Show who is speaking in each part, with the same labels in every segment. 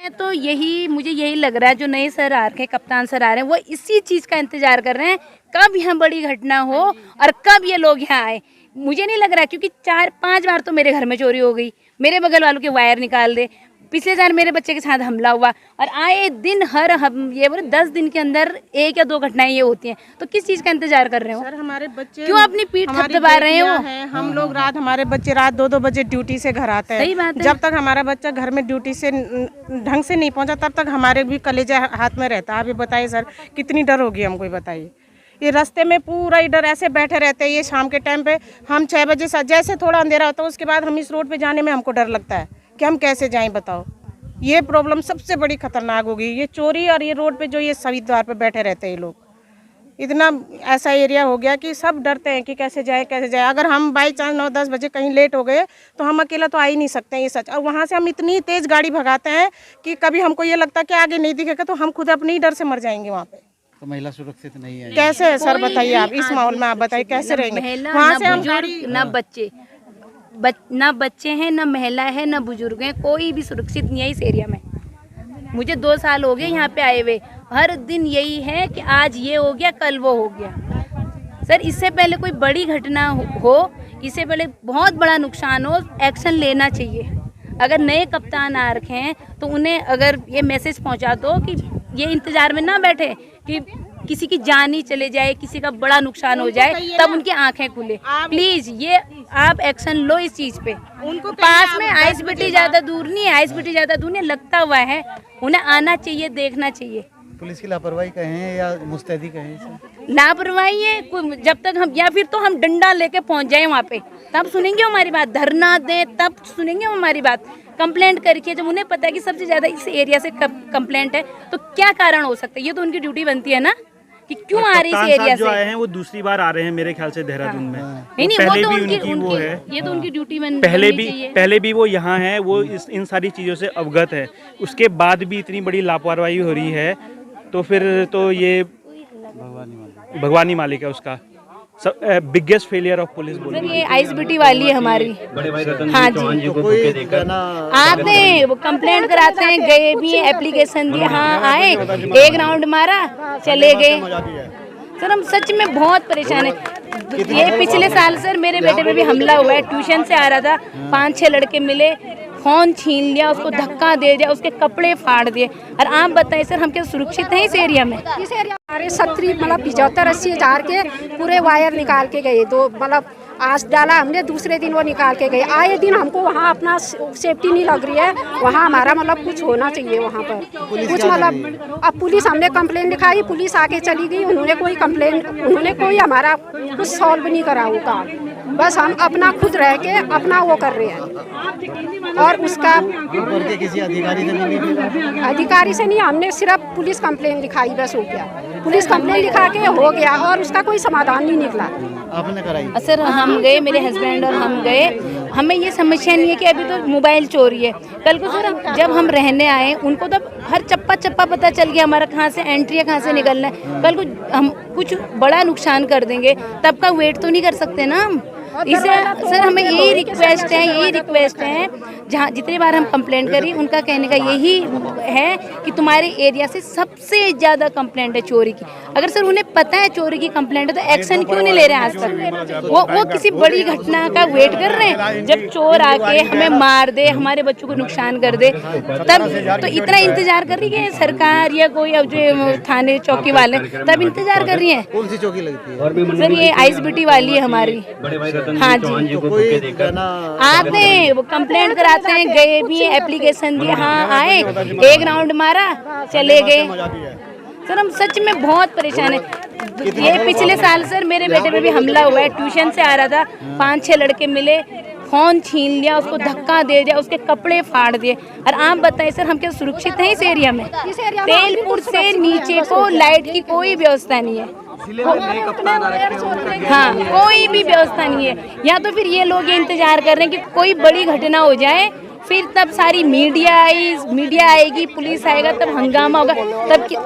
Speaker 1: तो मुझे यही लग रहा है, जो नए सर आ रहे हैं, कप्तान सर आ रहे हैं, वो इसी चीज़ का इंतजार कर रहे हैं कब यहाँ बड़ी घटना हो और कब ये लोग यहाँ आए। मुझे नहीं लग रहा, क्योंकि 4-5 बार तो मेरे घर में चोरी हो गई, मेरे बगल वालों के वायर निकाल दे, पिछले साल मेरे बच्चे के साथ हमला हुआ, और आए दिन ये बोले 10 दिन के अंदर 1 या 2 घटनाएं ये होती हैं। तो किस चीज़ का इंतजार कर रहे हो
Speaker 2: सर? हमारे बच्चे
Speaker 1: क्यों अपनी पीठ थपथपा रहे हो?
Speaker 2: हम लोग हमारे बच्चे रात 2-2 बजे ड्यूटी से घर आते हैं।
Speaker 1: सही बात है।
Speaker 2: जब तक हमारा बच्चा घर में ड्यूटी से ढंग से नहीं पहुंचा, तब तक हमारे भी कलेजा हाथ में रहता है। आप ये बताइए सर, कितनी डर होगी हमको, बताइए। ये रास्ते में पूरा इधर ऐसे बैठे रहते हैं। ये शाम के टाइम पे हम 6 बजे से जैसे थोड़ा अंधेरा होता है, उसके बाद हम इस रोड पे जाने में हमको डर लगता है कि हम कैसे जाएं, बताओ। ये प्रॉब्लम सबसे बड़ी खतरनाक होगी, ये चोरी, और ये रोड पे जो ये सभी द्वार पे बैठे रहते हैं ये लोग। इतना ऐसा एरिया हो गया कि सब डरते हैं कि कैसे जाए कैसे जाए। अगर हम बाई चांस 9-10 बजे कहीं लेट हो गए तो हम अकेला तो आ ही नहीं सकते हैं, ये सच। और वहाँ से हम इतनी तेज़ गाड़ी भगाते हैं कि कभी हमको ये लगता है कि आगे नहीं दिखेगा तो हम खुद अपने ही डर से मर जाएंगे वहाँ पे।
Speaker 3: तो महिला सुरक्षित नहीं है,
Speaker 2: कैसे है सर? बताइए आप, इस माहौल में आप बताइए कैसे रहेंगे? वहाँ से हम
Speaker 1: ना बच्चे हैं, ना महिला है, ना बुजुर्ग हैं, कोई भी सुरक्षित नहीं है इस एरिया में। मुझे 2 साल हो गए यहाँ पे आए हुए, हर दिन यही है कि आज ये हो गया, कल वो हो गया। सर, इससे पहले कोई बड़ी घटना हो, इससे पहले बहुत बड़ा नुकसान हो, एक्शन लेना चाहिए। अगर नए कप्तान आ रखे हैं तो उन्हें अगर ये मैसेज पहुँचा दो कि ये इंतजार में ना बैठे कि किसी की जान ही चले जाए, किसी का बड़ा नुकसान हो जाए, तब उनकी आंखें खुले। प्लीज ये आप एक्शन लो इस चीज पे। उनको पास में आईएसबीटी ज्यादा दूर नहीं है, आईएसबीटी ज्यादा दूर नहीं लगता हुआ है, उन्हें आना चाहिए, देखना चाहिए।
Speaker 3: पुलिस की लापरवाही कहें या मुस्तैदी कहें?
Speaker 1: लापरवाही है, जब तक हम, या फिर तो हम डंडा लेके पहुंच जाए वहाँ पे, तब सुनेंगे हमारी बात। धरना दें तब सुनेंगे हमारी बात। कंप्लेंट करके, जब उन्हें पता है कि सबसे ज्यादा इस एरिया से कंप्लेंट है, तो क्या कारण हो सकता है? ये तो उनकी ड्यूटी बनती है ना कि क्यों आ रही इस एरिया से।
Speaker 4: जो आए हैं वो दूसरी बार आ रहे हैं मेरे ख्याल से देहरादून में।
Speaker 1: नहीं, वो तो उनकी वो है, ये तो उनकी ड्यूटी
Speaker 4: पहले भी वो यहाँ है, वो इन सारी चीज़ों से अवगत है। उसके बाद भी इतनी बड़ी लापरवाही हो रही है, तो फिर तो ये भगवानी मालिक है उसका। बिगेस्ट फेलियर ऑफ पुलिस बोल।
Speaker 1: ये आईएसबीटी वाली है हमारी। हाँ जी, आते हैं वो कंप्लेंट कराते हैं, गए भी हैं, एप्लीकेशन दिए, हाँ आए, 1 राउंड मारा, चले गए। सर, हम सच में बहुत परेशान है। ये पिछले साल सर मेरे बेटे पे भी हमला हुआ है। ट्यूशन से आ रहा था, 5-6 लड़के मिले, फोन छीन लिया, उसको धक्का दे दिया, उसके कपड़े फाड़ दिए। और आप बताइए सर, हम क्या सुरक्षित हैं इस एरिया में?
Speaker 5: इस एरिया हमारे 75-80 हज़ार के पूरे वायर निकाल के गए। तो मतलब आज डाला हमने, दूसरे दिन वो निकाल के गए। आए दिन हमको वहाँ अपना सेफ्टी नहीं लग रही है, वहाँ हमारा मतलब कुछ होना चाहिए वहाँ पर कुछ। मतलब अब पुलिस, हमने कंप्लेन लिखाई, पुलिस आके चली गई, उन्होंने कोई हमारा कुछ सॉल्व नहीं करा वो काम। बस हम अपना खुद रह के अपना वो कर रहे हैं। और उसका
Speaker 3: किसी
Speaker 5: अधिकारी से नहीं, हमने सिर्फ पुलिस कंप्लेन लिखाई, बस हो गया। पुलिस कंप्लेन लिखा के हो गया और उसका कोई समाधान नहीं निकला।
Speaker 3: आपने कराई?
Speaker 1: सर, हम गए, मेरे हस्बैंड और हम गए। हमें ये समस्या नहीं है कि अभी तो मोबाइल चोरी है। कल को सर जब हम रहने आए, उनको तब हर चप्पा पता चल गया हमारा कहाँ से एंट्री है, कहाँ से निकलना है। कल को हम कुछ बड़ा नुकसान कर देंगे, तब का वेट तो नहीं कर सकते ना हम। इसे सर हमें यही रिक्वेस्ट है, जहाँ जितनी बार हम कंप्लेंट करी, उनका कहने का यही है कि तुम्हारे एरिया से सबसे ज़्यादा कंप्लेंट है चोरी की। अगर सर उन्हें पता है चोरी की कंप्लेंट है, तो एक्शन क्यों नहीं ले रहे हैं आज तक? वो किसी बड़ी घटना का वेट कर रहे हैं, जब चोर आके हमें मार दे, हमारे बच्चों को नुकसान कर दे, तब तो इतना इंतजार कर रही है सरकार या कोई अब जो थाने चौकी वाले, तब इंतजार कर रही है।
Speaker 3: कौन सी चौकी लगती है?
Speaker 1: सर, ये आईएसबीटी वाली है हमारी। हाँ जी, आते हैं वो कंप्लेंट कराते हैं, गए भी हैं, एप्लीकेशन दिए, हाँ आए, 1 राउंड मारा, चले गए। सर, हम सच में बहुत परेशान है। ये पिछले साल सर मेरे बेटे पे भी हमला हुआ है। ट्यूशन से आ रहा था, 5-6 लड़के मिले, फोन छीन लिया, उसको धक्का दे दिया, उसके कपड़े फाड़ दिए। और आप बताइए सर, हम क्या सुरक्षित हैं इस एरिया में? तेलपुर से नीचे को लाइट की कोई व्यवस्था नहीं है। हाँ, कोई भी व्यवस्था नहीं है। या तो फिर ये लोग ये इंतजार कर रहे हैं कि कोई बड़ी घटना हो जाए, फिर तब सारी मीडिया आएगी, पुलिस आएगा, तब हंगामा होगा,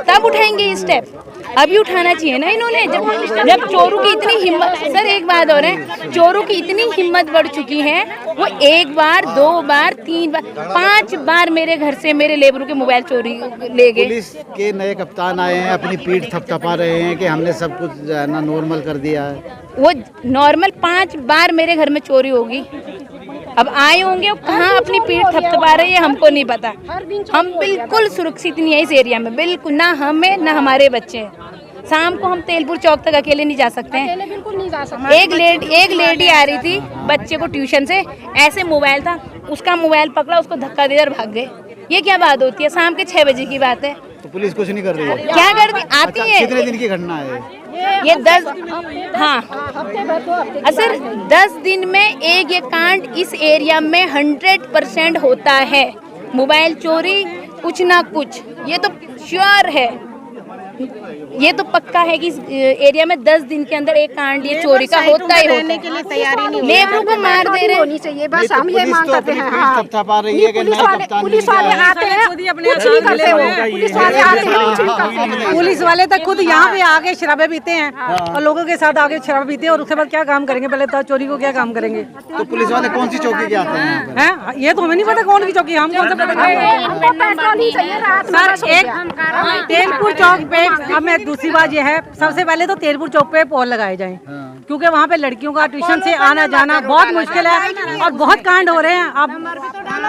Speaker 1: तब उठाएंगे ये स्टेप। अभी उठाना चाहिए ना इन्होंने। जब चोरों की इतनी हिम्मत, सर एक बात और है, चोरों की इतनी हिम्मत बढ़ चुकी है, वो 1 बार 2 बार 3 बार 5 बार मेरे घर से मेरे लेबरों के मोबाइल चोरी ले गए।
Speaker 3: पुलिस के नए कप्तान आए हैं, अपनी पीठ थपथपा रहे हैं कि हमने सब कुछ जो है ना नॉर्मल कर दिया है।
Speaker 1: वो नॉर्मल 5 बार मेरे घर में चोरी होगी। अब आए होंगे, कहाँ अपनी पीठ थपथपा रहे हैं हमको नहीं पता। हम बिल्कुल सुरक्षित नहीं है इस एरिया में, बिल्कुल ना हमें ना हमारे बच्चे। शाम को हम तेलपुर चौक तक अकेले नहीं जा सकते हैं।
Speaker 5: बिल्कुल नहीं जा सकते।
Speaker 1: एक लेडी आ रही थी बच्चे को ट्यूशन से, ऐसे मोबाइल था, उसका मोबाइल पकड़ा, उसको धक्का देकर भाग गए। ये क्या बात होती है? शाम के 6 बजे की बात है।
Speaker 3: तो पुलिस कुछ नहीं कर रही है?
Speaker 1: क्या करती आती
Speaker 3: अच्छा,
Speaker 1: है।
Speaker 3: कितने दिन की घटना है
Speaker 1: ये 10, हाँ सर 10 दिन में एक ये कांड इस एरिया में 100% होता है। मोबाइल चोरी कुछ ना कुछ, ये तो श्योर है, ये तो पक्का है कि इस एरिया में 10 दिन के अंदर एक कांड ये चोरी का होता ही होता
Speaker 2: के लिए तैयारी नहीं
Speaker 1: है। लेबरों को मार दे रहे
Speaker 5: होनी चाहिए, बस हम ये मांग करते हैं।
Speaker 3: हाँ। थपथपा रही है कि नए कप्तान
Speaker 5: पुलिस वाले आते हैं, कुछ नहीं करते हो। पुलिस वाले आते हैं, कुछ नहीं करते हैं।
Speaker 6: पुलिस वाले तक खुद यहाँ पे आके शराबे पीते हैं और लोगों के साथ आके शराब पीते हैं और उसके बाद क्या काम करेंगे? पहले तो चोरी को क्या काम करेंगे?
Speaker 3: तो पुलिस वाले कौन सी चौकी के आते हैं यहाँ पर?
Speaker 6: हैं? ये तो हमें नहीं पता कौन की चौकी, हम कौन सा पता करेंगे?
Speaker 5: हमको पेट्रोल ही चाहिए रात में।
Speaker 6: सर एक तेलपुर चौक पे, अब मैं दूसरी बात ये है, सबसे पहले तो तेलपुर चौक पे पोल लगाए जाएं, क्योंकि वहाँ पे लड़कियों का ट्यूशन से आना जाना बहुत मुश्किल है और बहुत कांड हो रहे हैं अब।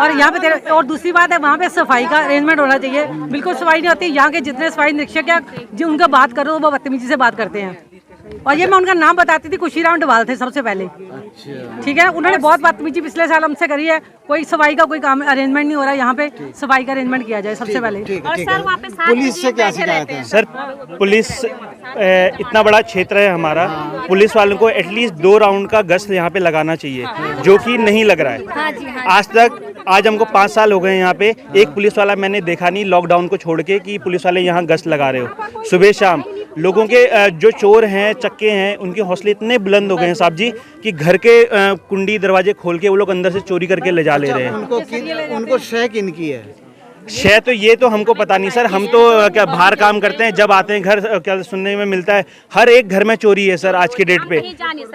Speaker 6: और यहाँ पे और दूसरी बात है, वहाँ पे सफाई का अरेंजमेंट होना चाहिए। बिल्कुल सफाई नहीं होती। यहाँ के जितने सफाई निरीक्षक या जो उनका बात करो वो बदतमीजी से बात करते हैं। और ये मैं उनका नाम बताती थी, खुशीराम डवाल थे सबसे पहले। ठीक है, उन्होंने बहुत बदतमीजी पिछले साल हमसे करी है। कोई सफाई का कोई काम अरेंजमेंट नहीं हो रहा है, यहाँ पे सफाई का अरेंजमेंट किया जाए सबसे पहले।
Speaker 3: और सर वहाँ पे पुलिस से क्या शिकायत है?
Speaker 4: सर पुलिस इतना बड़ा क्षेत्र है हमारा, पुलिस वालों को एटलीस्ट 2 राउंड का गश्त यहाँ पे लगाना चाहिए, जो कि नहीं लग रहा है आज तक। आज हमको 5 साल हो गए यहाँ पे, एक पुलिस वाला मैंने देखा नहीं लॉकडाउन को छोड़ के कि पुलिस वाले यहाँ गश्त लगा रहे हो। सुबह शाम लोगों के जो चोर हैं, चक्के हैं, उनके हौसले इतने बुलंद हो गए हैं साहब जी कि घर के कुंडी दरवाजे खोल के वो लोग अंदर से चोरी करके ले जा ले रहे हैं।
Speaker 3: उनको शय किन की है?
Speaker 4: शय तो ये तो हमको पता नहीं सर, हम तो क्या बाहर काम करते हैं, जब आते हैं घर क्या सुनने में मिलता है हर एक घर में चोरी है सर आज की डेट पे।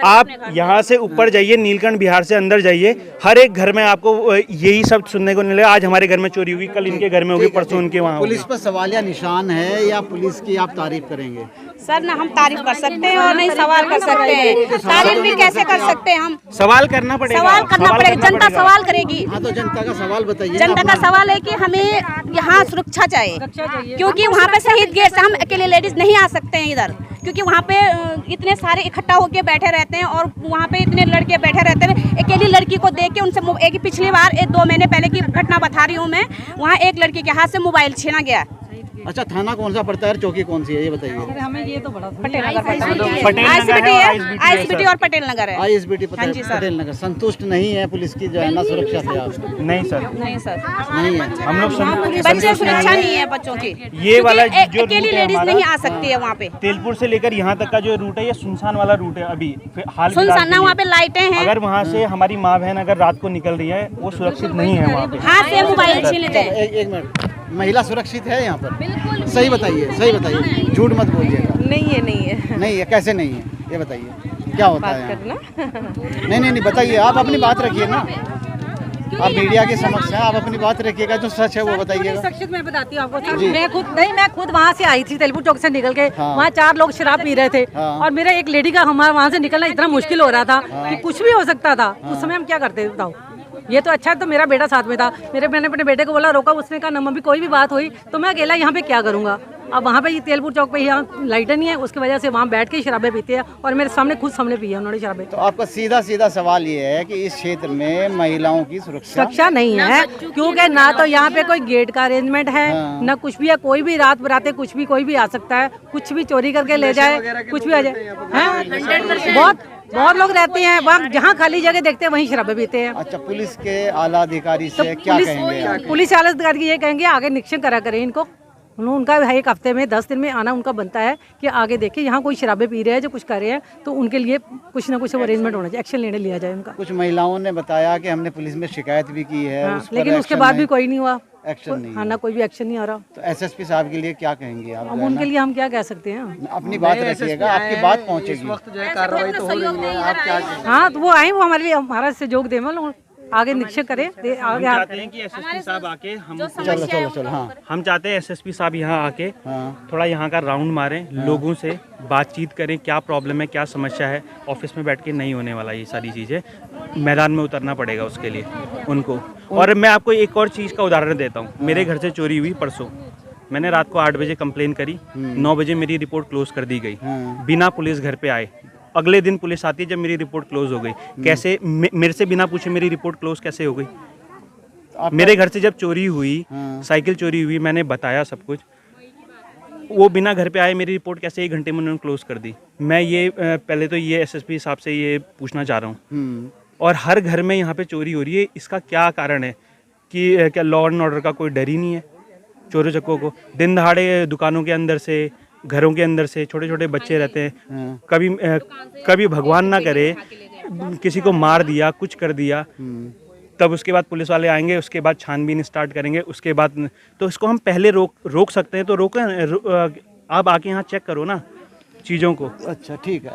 Speaker 4: आप यहाँ से ऊपर जाइए, नीलकंठ बिहार से अंदर जाइए, हर एक घर में आपको यही सब सुनने को मिलेगा। आज हमारे घर में चोरी हुई, कल इनके घर में होगी, परसों उनके वहाँ।
Speaker 3: पुलिस पर सवालिया निशान है या पुलिस की आप तारीफ करेंगे?
Speaker 7: सर ना हम तारीफ कर सकते हैं और नहीं सवाल कर सकते हैं। तारीफ भी कैसे कर सकते हैं? हम
Speaker 4: सवाल करना पड़ेगा,
Speaker 7: सवाल करना पड़ेगा। जनता सवाल करेगी।
Speaker 3: हाँ तो जनता का सवाल बताइए।
Speaker 7: जनता का सवाल है कि हमें यहाँ सुरक्षा चाहिए, क्योंकि वहाँ पे शहीद गेट से हम अकेले लेडीज नहीं आ सकते हैं इधर, क्योंकि वहाँ पे इतने सारे इकट्ठा होके बैठे रहते हैं और वहाँ पे इतने लड़के बैठे रहते हैं। अकेली लड़की को देख के उनसे एक पिछली बार 2 महीने पहले की घटना बता रही हूँ मैं, वहाँ एक लड़की के हाथ से मोबाइल छीना गया।
Speaker 3: अच्छा, थाना कौन सा पड़ता है, चौकी कौन सी है, ये बताइए।
Speaker 6: हमें ये तो बड़ा
Speaker 7: पटेल नगर आईएसबीटी और पटेल नगर है।
Speaker 3: आईएसबीटी पटेल नगर। संतुष्ट नहीं है पुलिस की जो है ना सुरक्षा से आप?
Speaker 4: नहीं सर,
Speaker 7: नहीं सर,
Speaker 3: नहीं है।
Speaker 4: हम लोग
Speaker 7: बच्चे सुरक्षा नहीं है बच्चों की।
Speaker 4: ये वाला जो
Speaker 7: अकेली लेडीज नहीं आ सकती है वहाँ पे।
Speaker 4: तेलपुर से लेकर यहाँ तक का जो रूट है ये सुनसान वाला रूट है। अभी हाल
Speaker 7: सुनसान ना, वहाँ पे लाइटें हैं।
Speaker 4: अगर वहाँ से हमारी माँ बहन अगर रात को निकल रही है, वो सुरक्षित नहीं है वहाँ पे।
Speaker 7: हाथ से मोबाइल छीन लेते हैं।
Speaker 3: एक मिनट, महिला सुरक्षित है यहाँ पर? सही बताइए, सही बताइए, झूठ मत बोलिएगा।
Speaker 7: नहीं है, नहीं है,
Speaker 3: नहीं है। कैसे नहीं है ये बताइए, क्या होता है यहाँ? नहीं बताइए, आप अपनी बात रखिए ना, आप मीडिया के समक्ष हैं, आप अपनी बात रखिएगा, जो सच है वो बताइएगा।
Speaker 6: सच मैं बताती हूँ आपको। मैं खुद वहाँ से आई थी, तेलपुर चौक से निकल के। वहाँ 4 लोग शराब पी रहे थे और मेरा एक लेडी का हमारा वहाँ से निकलना इतना मुश्किल हो रहा था कि कुछ भी हो सकता था। उस समय हम क्या करते बताओ? ये तो अच्छा है, तो मेरा बेटा साथ में था। मैंने अपने बेटे को बोला रोका, उसने कहा ना मम्मी कोई भी बात हुई तो मैं अकेला यहाँ पे क्या करूँगा। अब वहाँ पे ये तेलपुर चौक पे यहाँ लाइटें नहीं है, उसकी वजह से वहाँ बैठ के शराबें पीते हैं और मेरे सामने खुद सामने पी है उन्होंने शराबें।
Speaker 3: तो आपका सीधा सवाल ये है कि इस क्षेत्र में महिलाओं की सुरक्षा
Speaker 6: नहीं है, क्योंकि ना तो यहाँ पे कोई गेट का अरेंजमेंट है, ना कुछ भी है। कोई भी रात बराते कुछ भी कोई भी आ सकता है, कुछ भी चोरी करके ले जाए, कुछ भी आ जाए। बहुत लोग रहते हैं वहाँ, जहाँ खाली जगह देखते हैं वहीं शराबें पीते हैं।
Speaker 3: अच्छा, पुलिस के आला अधिकारी से क्या कहेंगे?
Speaker 6: पुलिस आला अधिकारी ये कहेंगे आगे निरीक्षण करा करें इनको। उनका एक हफ्ते में 10 दिन में आना उनका बनता है कि आगे देखें यहाँ कोई शराबें पी रहे हैं जो कुछ कर रहे हैं, तो उनके लिए कुछ ना कुछ अरेंजमेंट होना चाहिए, एक्शन लेने लिया जाए उनका।
Speaker 3: कुछ महिलाओं ने बताया कि हमने पुलिस में शिकायत भी की है,
Speaker 6: लेकिन उसके बाद भी कोई नहीं हुआ।
Speaker 3: एक्शन नहीं
Speaker 6: हाँ
Speaker 3: है।
Speaker 6: ना कोई भी एक्शन नहीं आ रहा।
Speaker 3: तो एसएसपी साहब के लिए क्या कहेंगे आप?
Speaker 6: अब उनके लिए हम क्या कह सकते हैं?
Speaker 3: अपनी बात रखिएगा, आपकी बात पहुंचेगी।
Speaker 7: कार्रवाई तो हो रही है, आप क्या
Speaker 6: हाँ तो वो आए, वो हमारे लिए हमारा सहयोग दे, मतलब आगे निरीक्षण करें, आगे
Speaker 4: चाहते हैं कि एसएसपी साहब आके
Speaker 3: चलो हाँ
Speaker 4: हम चाहते हैं एसएसपी साहब यहाँ आके
Speaker 3: हाँ
Speaker 4: थोड़ा यहाँ का राउंड मारें, लोगों से बातचीत करें, क्या प्रॉब्लम है, क्या समस्या है। ऑफिस में बैठ के नहीं होने वाला ये सारी चीज़ें, मैदान में उतरना पड़ेगा उसके लिए उनको। और मैं आपको एक और चीज़ का उदाहरण देता हूँ। मेरे घर से चोरी हुई परसों, मैंने रात को 8 बजे कंप्लेन करी, 9 बजे मेरी रिपोर्ट क्लोज कर दी गई, बिना पुलिस घर पे आए। अगले दिन पुलिस आती है जब मेरी रिपोर्ट क्लोज हो गई। कैसे मेरे से बिना पूछे मेरी रिपोर्ट क्लोज कैसे हो गई? मेरे घर से जब चोरी हुई, साइकिल चोरी हुई, मैंने बताया सब कुछ, वो बिना घर पे आए मेरी रिपोर्ट कैसे 1 घंटे में उन्होंने क्लोज कर दी। मैं ये पहले तो ये एसएसपी साहब से ये पूछना चाह रहा हूँ। और हर घर में यहाँ पे चोरी हो रही है, इसका क्या कारण है? कि क्या लॉ एंड ऑर्डर का कोई डर ही नहीं है? चोरों चक्कों को दिन दहाड़े दुकानों के अंदर से, घरों के अंदर से छोटे छोटे बच्चे रहते हैं, कभी भगवान ना करे किसी को मार दिया, कुछ कर दिया, तब उसके बाद पुलिस वाले आएंगे, उसके बाद छानबीन स्टार्ट करेंगे, उसके बाद तो इसको हम पहले रोक सकते हैं तो रोकें। आप आके यहाँ चेक करो ना चीज़ों को।
Speaker 3: अच्छा ठीक है।